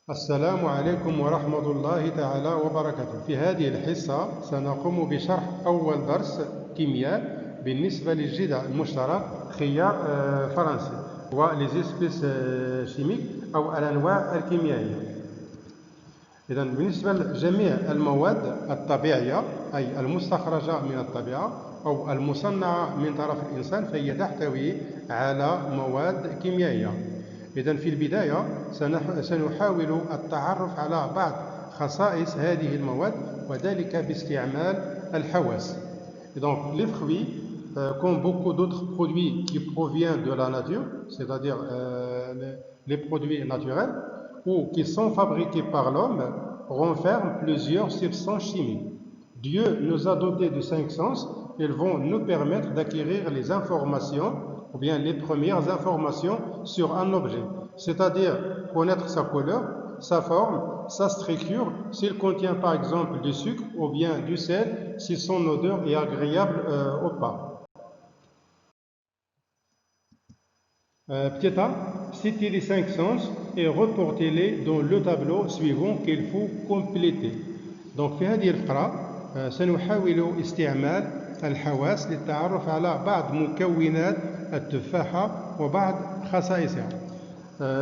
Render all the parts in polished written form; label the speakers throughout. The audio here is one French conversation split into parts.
Speaker 1: السلام عليكم ورحمة الله تعالى وبركاته. في هذه الحصة سنقوم بشرح أول درس كيمياء بالنسبة للجدع المشترك خيار فرنسي وليزيسبيس شيميك أو الأنواع الكيميائية. إذا بالنسبة لجميع المواد الطبيعية أي المستخرجة من الطبيعة أو المصنعة من طرف الإنسان فهي تحتوي على مواد كيميائية. إذا في البداية سنحاول التعرف على بعض خصائص هذه المواد وذلك باستعمال الحواس. Donc les fruits, comme beaucoup d'autres produits qui proviennent de la nature, c'est-à-dire les produits naturels, ou qui sont fabriqués par l'homme, renferment plusieurs substances chimiques. Dieu nous a dotés de 5 sens, ils vont nous permettre d'acquérir les informations ou bien les premières informations sur un objet, c'est-à-dire connaître sa couleur, sa forme, sa structure, s'il contient par exemple du sucre ou bien du sel, si son odeur est agréable ou pas. Petit A, citez les 5 sens et reportez-les dans le tableau suivant qu'il faut compléter. Donc في هذه الفقرة سنحاول استعمال الحواس للتعرف على بعض مكونات التفاحة وبعض خصائصها.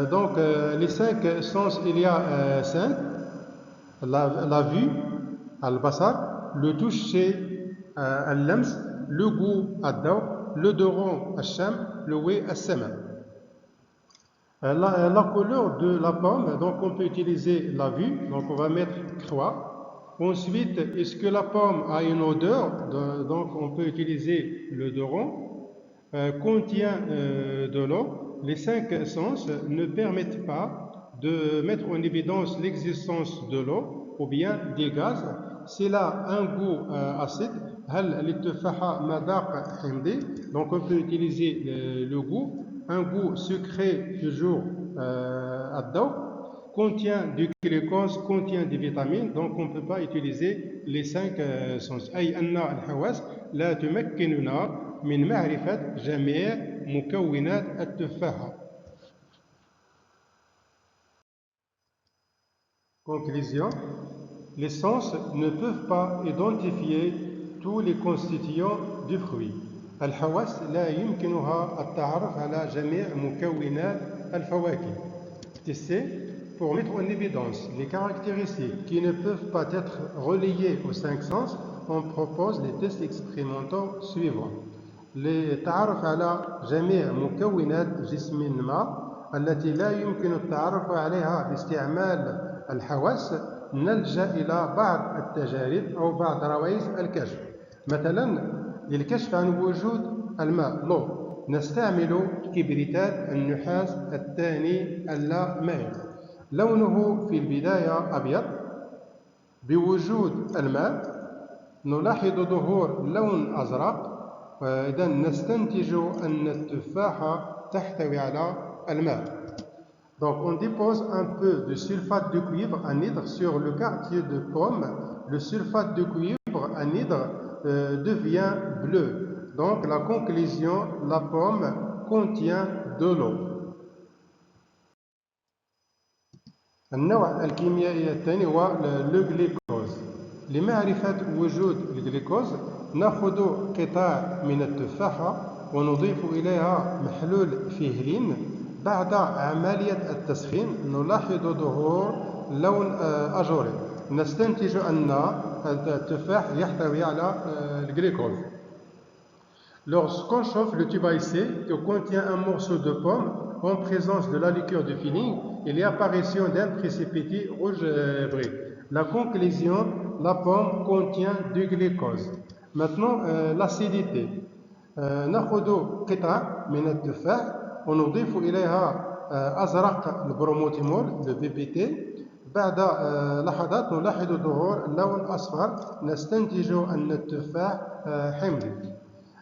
Speaker 1: Donc les 5 sens, il y a 5: la vue, البصر, le toucher, اللمس, le goût, الذوق, l'odorat, الشم, le ouïe, السمع. La couleur de la pomme, donc on peut utiliser la vue, donc on va mettre croix. Ensuite, est-ce que la pomme a une odeur? Donc on peut utiliser l'odorant. Contient de l'eau. Les 5 sens ne permettent pas de mettre en évidence l'existence de l'eau ou bien des gaz. S'il a un goût acide, donc on peut utiliser le goût. Un goût sucré toujours الذوق. Contient du glucose, contient des vitamines, donc on ne peut pas utiliser les 5 sens. أي أن الحواس لا تمكننا من معرفة جميع مكونات التفاحة. Conclusion: les sens ne peuvent pas identifier tous les constituants du fruit. الحواس لا يمكنها التعرف على جميع مكونات الفواكه. Tester pour mettre en évidence les caractéristiques qui ne peuvent pas être reliées aux 5 sens, on propose les tests expérimentaux suivants. للتعرف على جميع مكونات جسم ما التي لا يمكن التعرف عليها باستعمال الحواس نلجأ إلى بعض التجارب أو بعض روائز الكشف. مثلا للكشف عن وجود الماء لو نستعمل كبريتات النحاس الثاني اللامائي. لونه في البداية أبيض. بوجود الماء نلاحظ ظهور لون أزرق. إذا نستنتج أن التفاحة تحتوي على الماء. Donc on dépose un peu de sulfate de cuivre anhydre sur le quartier de pomme. Le sulfate de cuivre anhydre devient bleu. Donc la conclusion, la pomme contient de l'eau. النوع الكيميائي الثاني هو الجليكوز. لمعرفة وجود الجليكوز نأخذ قطاع من التفاحة ونضيف إليها محلول فيه لين. بعد عملية التسخين نلاحظ ظهور لون أجوري. نستنتج أن التفاح يحتوي على الجليكوز. Lorsqu'on chauffe le tube à essai qui contient un morceau de pomme en présence de la liqueur de filling, il y a apparition d'un précipité rouge-bré. La conclusion, la pomme contient du glucose. Maintenant, l'acidité. نأخذ قطعة من التفاح ونضيف إليها أزرق البروموتيمول BPT. بعد لحظات نلاحظ ظهور لون أصفر. نستنتج أن التفاح حمضي.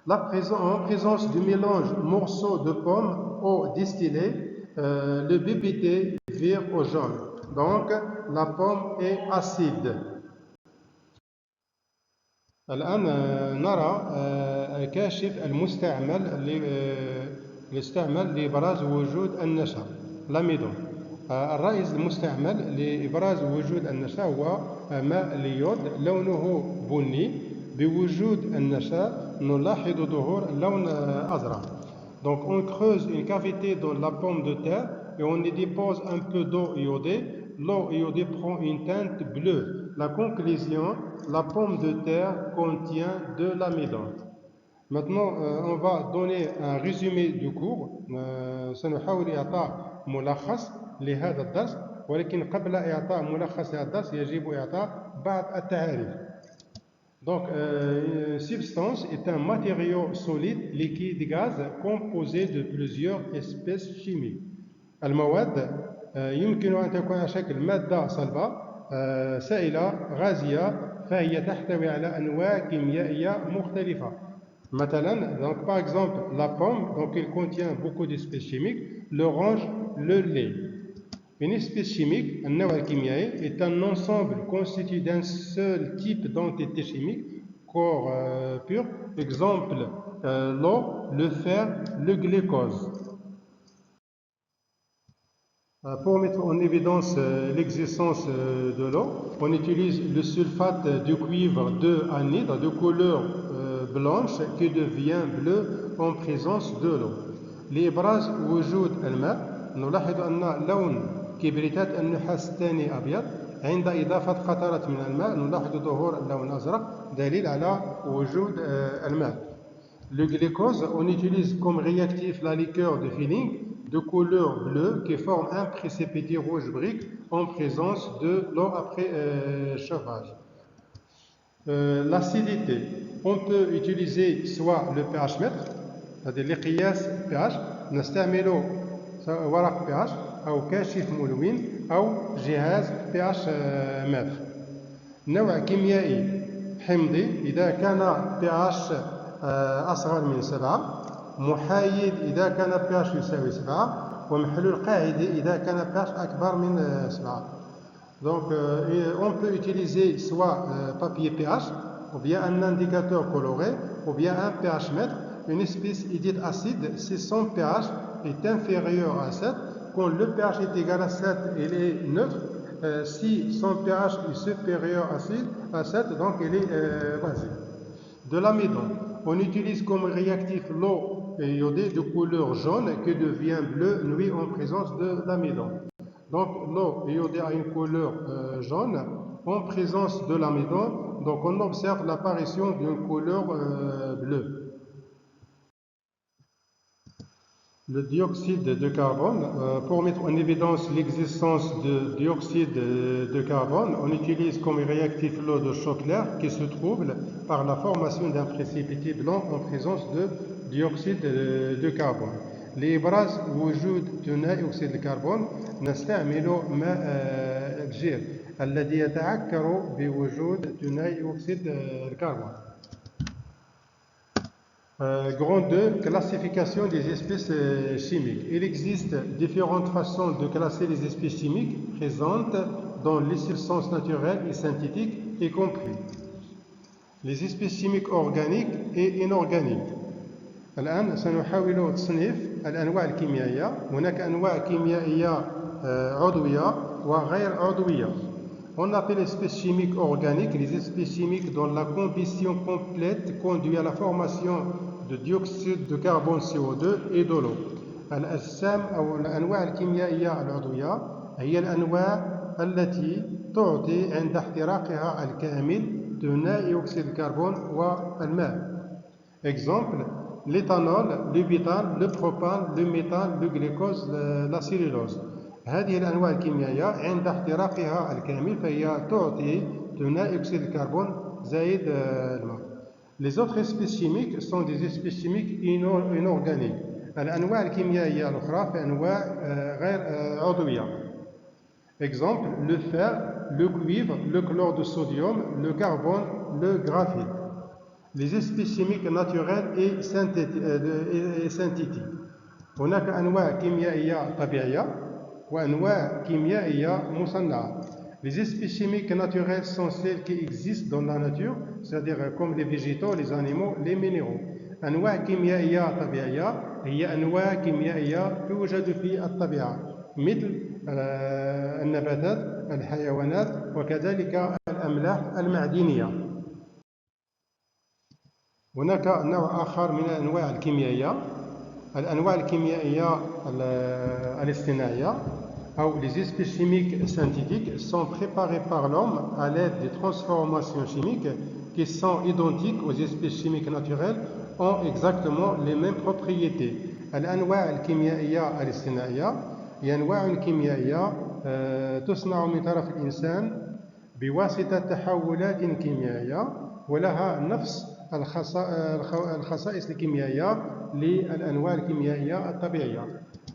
Speaker 1: En présence du mélange morceau de pomme au distillé, le BPT vire au jaune. Donc la pomme est acide. الآن نرى كاشف المستعمل لإبراز وجود النشا لاميدون. الرائد المستعمل لإبراز وجود النشا هو ماء اليود لونه بني. بوجود النشا نلاحظ ظهور اللون أزرق. Donc on creuse une cavité dans la pomme de terre et on y dépose un peu d'eau iodée. L'eau iodée prend une teinte bleue. La conclusion, la pomme de terre contient de l'amidon. Maintenant, on va donner un résumé du cours. سنحاول إعطاء ملخص لهذا الدرس، ولكن قبل إعطاء ملخص هذا الدرس يجب إعطاء بعض التعاريف. Donc, une substance est un matériau solide, liquide, gaz, composé de plusieurs espèces chimiques. المواد يمكن أن تكون على شكل مادة صلبة، سائلة، غازية، فهي تحتوي على أنواع كيميائية مختلفة. مثلا, donc par exemple, la pomme, donc elle contient beaucoup d'espèces chimiques, l'orange, le lait. Une espèce chimique, un النوع الكيميائي, est un ensemble constitué d'un seul type d'entité chimique, corps pur, exemple l'eau, le fer, le glucose. Pour mettre en évidence l'existence de l'eau, on utilise le sulfate de cuivre de anhydre de couleur blanche qui devient bleu en présence de l'eau. لإبراز وجود الماء نلاحظ أن لون كبريتات النحاس الثاني أبيض. عند إضافة قطرات من الماء نلاحظ ظهور اللون الأزرق دليل على وجود الماء. Le glucose, on utilise comme réactif la liqueur de Feeling de couleur bleue qui forme un précipité rouge brique en présence de l'eau après chauffage. L'acidité, on peut utiliser soit le pH mètre, c'est-à-dire لقياس pH نستعمل ورق pH أو كاشف ملون أو جهاز pH متر. نوع كيميائي حمضي إذا كان pH أصغر من 7، محايد إذا كان pH يساوي 7، ومحلول قاعدي إذا كان pH أكبر من 7. Donc on peut utiliser soit papier pH ou bien un indicateur coloré ou bien un pH mètre. Une espèce est dite acide si son pH est inférieur à 7. Quand le pH est égal à 7, il est neutre. Si son pH est supérieur à 7, donc il est basique. De l'amidon, on utilise comme réactif l'eau iodée de couleur jaune qui devient bleue nuit en présence de l'amidon. Donc l'eau iodée a une couleur jaune en présence de l'amidon, donc on observe l'apparition d'une couleur bleue. Le dioxyde de carbone, pour mettre en évidence l'existence de dioxyde de carbone, on utilise comme réactif l'eau de chaud clair qui se trouble par la formation d'un précipité blanc en présence de dioxyde de carbone. لإبراز وجود ثنائي أكسيد الكربون نستعمل ماء الجير الذي يتعكر بوجود ثنائي أكسيد الكربون. Grand 2, classification des espèces chimiques. Il existe différentes façons de classer les espèces chimiques présentes dans les substances naturelles et synthétiques, y compris les espèces chimiques organiques et inorganiques. الآن سنحاول تصنيف الأنواع الكيميائية. هناك أنواع كيميائية عضوية وغير عضوية. On appelle les espèces chimiques organiques les espèces chimiques dont la combustion complète conduit à la formation de dioxyde de carbone CO2 et de l'eau. الأجسام أو الأنواع الكيميائية العضوية هي الأنواع التي تعطي عند احتراقها الكامل ثنائي أكسيد الكربون والماء. Exemple, l'éthanol, le butane, le propane, le méthane, le glucose, la cellulose. هذه الأنواع الكيميائية عند احتراقها الكامل فهي تعطي ثنائي أكسيد الكربون زائد الماء. Les autres espèces chimiques sont des espèces chimiques inorganiques. الأنواع الكيميائية الأخرى في أنواع غير عضوية. Exemple, le fer, le cuivre, le chlore de sodium, le carbone, le graphite. Les espèces chimiques naturelles et synthétiques. هناك أنواع كيميائية طبيعية وأنواع كيميائية مصنعة. Les espèces chimiques naturelles sont celles qui existent dans la nature, c'est-à-dire comme les végétaux, les animaux, les minéraux. أنواع كيميائية طبيعية هي أنواع كيميائية توجد في الطبيعة. مثل النباتات، الحيوانات، وكذلك الأملاح المعدنية. هناك نوع آخر من الأنواع الكيميائية، الأنواع الكيميائية الاصطناعية أو les espèces chimiques synthétiques sont préparées par l'homme à l'aide de transformations chimiques qui sont identiques aux espèces chimiques naturelles, ont exactement les mêmes propriétés. الأنواع الكيميائية الاصطناعية هي أنواع كيميائية تصنع من طرف الإنسان بواسطة تحولات كيميائية ولها نفس الخصائص الكيميائية للأنواع الكيميائية الطبيعية.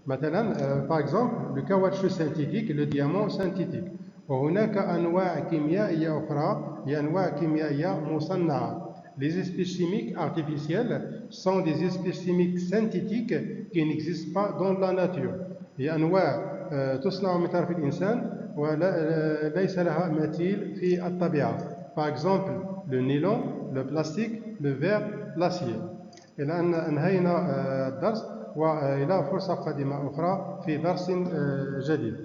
Speaker 1: مثلا par exemple le caoutchouc synthétique, le diamant synthétique. وهناك أنواع كيميائية أخرى هي أنواع كيميائية مصنعة. Les espèces chimiques artificielles sont des espèces chimiques synthétiques qui n'existent pas dans la nature. هي أنواع تصنع من طرف الإنسان وليس لها مثيل في الطبيعة. Par exemple le nylon, le plastique, le verre, l'acier. إلى أن أنهينا الدرس وإلى فرصة قادمة أخرى في درس جديد.